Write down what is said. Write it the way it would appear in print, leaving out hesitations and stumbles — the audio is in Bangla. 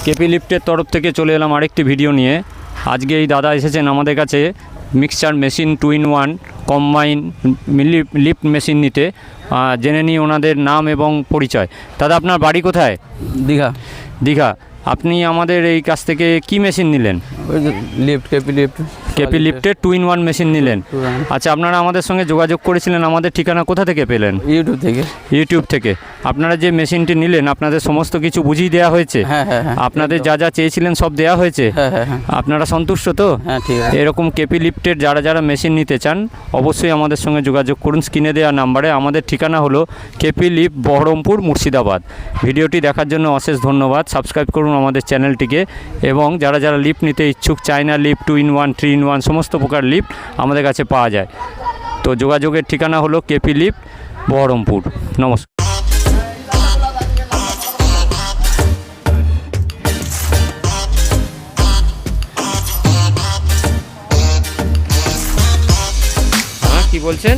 কেপি লিফটের তরফ থেকে চলে এলাম আরেকটি ভিডিও নিয়ে। আজকে এই দাদা এসেছেন আমাদের কাছে mixture machine 2-in-1 combine lift machine নিতে। জেনে নিই ওনাদের নাম এবং পরিচয়। দাদা, আপনার বাড়ি কোথায়? দীঘা। দীঘা। আপনি আমাদের এই কাছ থেকে কি মেশিন নিলেন? কেপি লিফটের 2-in-1 মেশিন নিলেন। আচ্ছা, আপনারা আমাদের সঙ্গে যোগাযোগ করেছিলেন, আমাদের ঠিকানা কোথা থেকে পেলেন? ইউটিউব থেকে। আপনারা যে মেশিনটি নিলেন আপনাদের সমস্ত কিছু বুঝিয়ে দেওয়া হয়েছে? হ্যাঁ। আপনাদের যা যা চেয়েছিলেন সব দেওয়া হয়েছে? হ্যাঁ। আপনারা সন্তুষ্ট তো? হ্যাঁ, ঠিক আছে। এরকম কেপি লিফটের যারা মেশিন নিতে চান অবশ্যই আমাদের সঙ্গে যোগাযোগ করুন স্ক্রিনে দেওয়া নাম্বারে। আমাদের ঠিকানা হলো কেপি লিফট, বহরমপুর, মুর্শিদাবাদ। ভিডিওটি দেখার জন্য অশেষ ধন্যবাদ। সাবস্ক্রাইব করুন আমাদের চ্যানেলটিকে। এবং যারা লিফট নিতে ইচ্ছুক, চায়না লিফট, 2-in-1, 3-in-1 সমস্ত প্রকার লিফট আমাদের কাছে পাওয়া যায়। তো যোগাযোগের ঠিকানা হলো কেপি লিফট, বহরমপুর। নমস্কার। কি বলছেন?